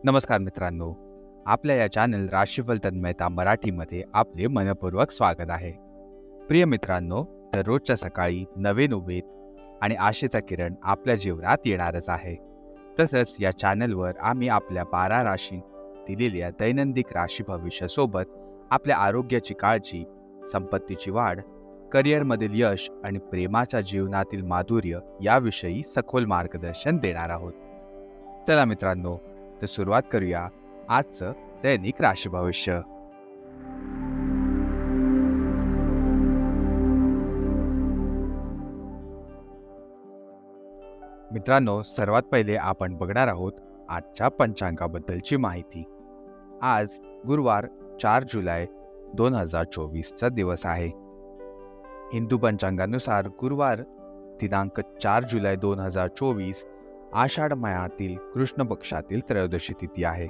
नमस्कार मित्रांनो, आपल्या या चॅनल राशीफल तन्मयता मराठीमध्ये आपले मनपूर्वक स्वागत आहे. प्रिय मित्रांनो, दररोजच्या सकाळी नवीन उमेद आणि आशेचा किरण आपल्या जीवनात येणारच आहे. तसंच या चॅनलवर आम्ही आपल्या 12 राशी दिलेल्या दैनंदिन राशी भविष्यासोबत आपल्या आरोग्याची काळजी, संपत्तीची वाढ, करिअरमधील यश आणि प्रेमाच्या जीवनातील माधुर्य याविषयी सखोल मार्गदर्शन देणार आहोत. चला मित्रांनो, तर सुरुवात करूया आजचं दैनिक राशी भविष्य. मित्रांनो, सर्वात पहिले आपण बघणार आहोत आजच्या पंचांगाबद्दलची माहिती. आज गुरुवार 4 जुलै 2024 चा दिवस आहे. हिंदू पंचांगानुसार गुरुवार दिनांक 4 जुलै 2024 आषाढ महिन्यातील कृष्ण पक्षातील त्रयोदशी तिथी आहे.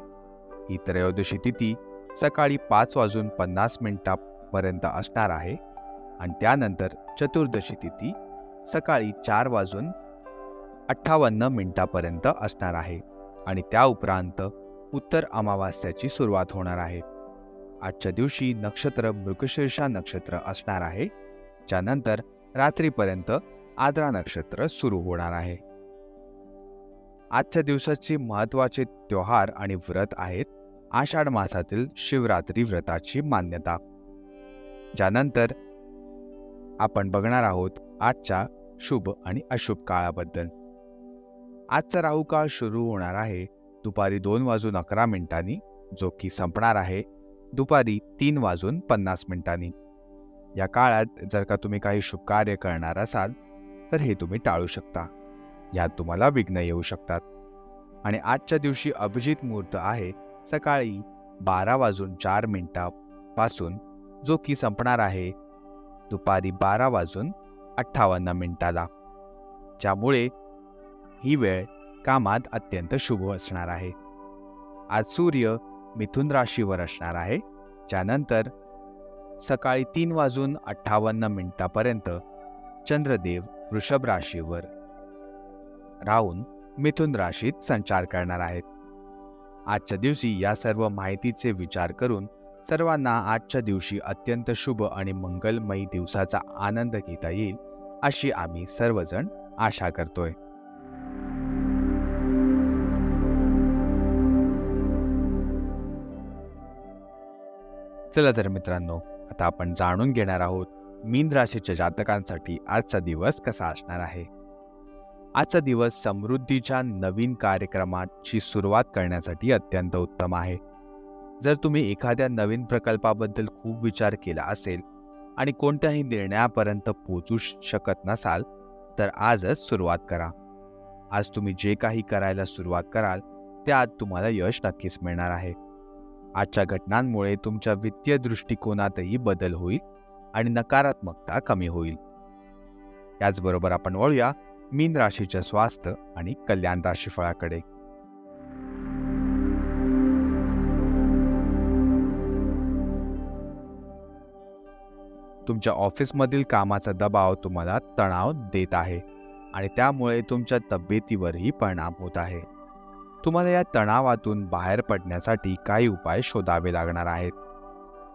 ही त्रयोदशी तिथी सकाळी 5:50 पर्यंत असणार आहे आणि त्यानंतर चतुर्दशी तिथी सकाळी 4:58 पर्यंत असणार आहे आणि त्या उपरांत उत्तर अमावास्याची सुरुवात होणार आहे. आजच्या दिवशी नक्षत्र मृगशीर्षा नक्षत्र असणार आहे, ज्यानंतर रात्रीपर्यंत आद्रा नक्षत्र सुरू होणार आहे. आजच्या दिवसाचे महत्त्वाचे त्योहार आणि व्रत आहेत. आषाढ मासातील शिवरात्री व्रताची मान्यता. ज्यानंतर आपण बघणार आहोत आजच्या शुभ आणि अशुभ काळाबद्दल. आजचा राहू काळ सुरू होणार आहे दुपारी 2:11, जो की संपणार आहे दुपारी 3:50. या काळात जर का तुम्ही काही शुभ कार्य करणार असाल तर हे तुम्ही टाळू शकता. यात तुम्हाला विघ्न येऊ शकतात. आणि आजच्या दिवशी अभिजित मुहूर्त आहे सकाळी 12:04 पासून, जो की संपणार आहे दुपारी 12:58. ज्यामुळे ही वेळ कामात अत्यंत शुभ असणार आहे. आज सूर्य मिथुन राशीवर असणार आहे, ज्यानंतर सकाळी 3:58 पर्यंत चंद्रदेव वृषभ राशीवर राहून मिथुन राशीत संचार करणार आहेत. आजच्या दिवशी या सर्व माहितीचे विचार करून सर्वांना आजच्या दिवशी अत्यंत शुभ आणि मंगलमयी दिवसाचा आनंद घेता येईल अशी आम्ही सर्वजण आशा करतोय. चला तर मित्रांनो, आता आपण जाणून घेणार आहोत मीन राशीच्या जातकांसाठी आजचा दिवस कसा असणार आहे. आजचा दिवस समृद्धीच्या नवीन कार्यक्रमाची सुरुवात करण्यासाठी अत्यंत उत्तम आहे. जर तुम्ही एखाद्या नवीन प्रकल्पाबद्दल खूप विचार केला असेल आणि कोणत्याही निर्णयापर्यंत पोहोचू शकत नसाल तर आजच सुरुवात करा. आज तुम्ही जे काही करायला सुरुवात कराल त्यात तुम्हाला यश नक्कीच मिळणार आहे. आजच्या घटनांमुळे तुमच्या वित्तीय दृष्टिकोनातही बदल होईल आणि नकारात्मकता कमी होईल. याचबरोबर आपण वळूया मीन राशीच्या स्वास्थ्य आणि कल्याण राशीफळाकडे. तुमच्या ऑफिसमधील कामाचा दबाव तुम्हाला तणाव देत आहे आणि त्यामुळे तुमच्या तब्येतीवरही परिणाम होत आहे. तुम्हाला या तणावातून बाहेर पडण्यासाठी काही उपाय शोधावे लागणार आहेत,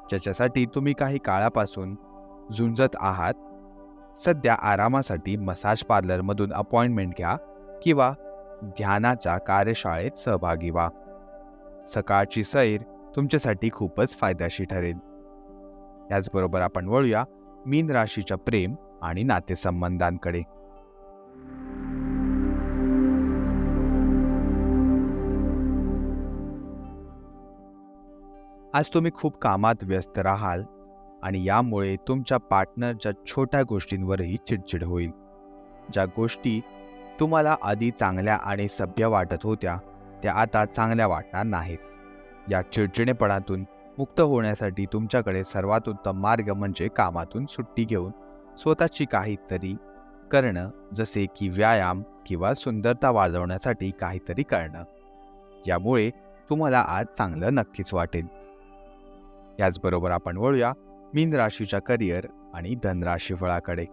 ज्याच्यासाठी तुम्ही काही काळापासून झुंजत आहात. सध्या आरामासाठी मसाज पार्लरमधून अपॉइंटमेंट घ्या किंवा ध्यानाच्या कार्यशाळेत सहभागी व्हा. सकाळची सैर तुमच्यासाठी खूपच फायदेशीर ठरेल. याचबरोबर आपण वळूया मीन राशीच्या प्रेम आणि नातेसंबंधांकडे. आज तुम्ही खूप कामात व्यस्त राहाल आणि यामुळे तुमच्या पार्टनरच्या छोट्या गोष्टींवरही चिडचिड होईल. ज्या गोष्टी तुम्हाला आधी चांगल्या आणि सभ्य वाटत होत्या त्या आता चांगल्या वाटणार नाहीत. या चिडचिडेपणातून मुक्त होण्यासाठी तुमच्याकडे सर्वात उत्तम मार्ग म्हणजे कामातून सुट्टी घेऊन स्वतःची काहीतरी करणं, जसे की व्यायाम किंवा सुंदरता वाढवण्यासाठी काहीतरी करणं. यामुळे तुम्हाला आज चांगलं नक्कीच वाटेल. याचबरोबर आपण वळूया मीन राशीच्या करिअर आणि धनराशीफळाकडे.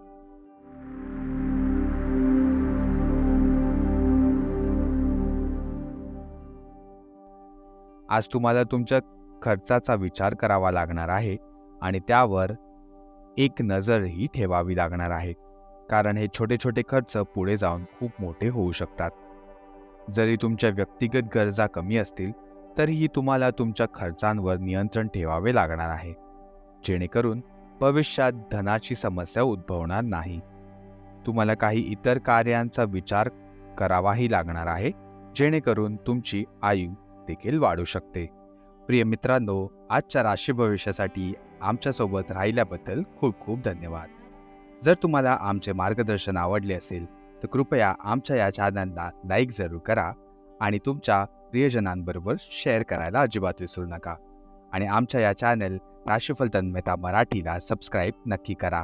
आज तुम्हाला तुमच्या खर्चाचा विचार करावा लागणार आहे आणि त्यावर एक नजरही ठेवावी लागणार आहे, कारण हे छोटे छोटे खर्च पुढे जाऊन खूप मोठे होऊ शकतात. जरी तुमच्या व्यक्तिगत गरजा कमी असतील तरीही तुम्हाला तुमच्या खर्चांवर नियंत्रण ठेवावे लागणार आहे, जेणेकरून भविष्यात धनाची समस्या उद्भवणार नाही. तुम्हाला काही इतर कार्यांचा विचार करावाही लागणार आहे, जेणेकरून तुमची आयु देखील वाढू शकते. प्रिय मित्रांनो, आजच्या राशी भविष्यासाठी आमच्यासोबत राहिल्याबद्दल खूप खूप धन्यवाद. जर तुम्हाला आमचे मार्गदर्शन आवडले असेल तर कृपया आमच्या या चॅनलला लाईक जरूर करा आणि तुमच्या प्रियजनांबरोबर शेअर करायला अजिबात विसरू नका. आणि आमच्या या चॅनल राशीफल तन्मयता मराठीला सबस्क्राईब नक्की करा.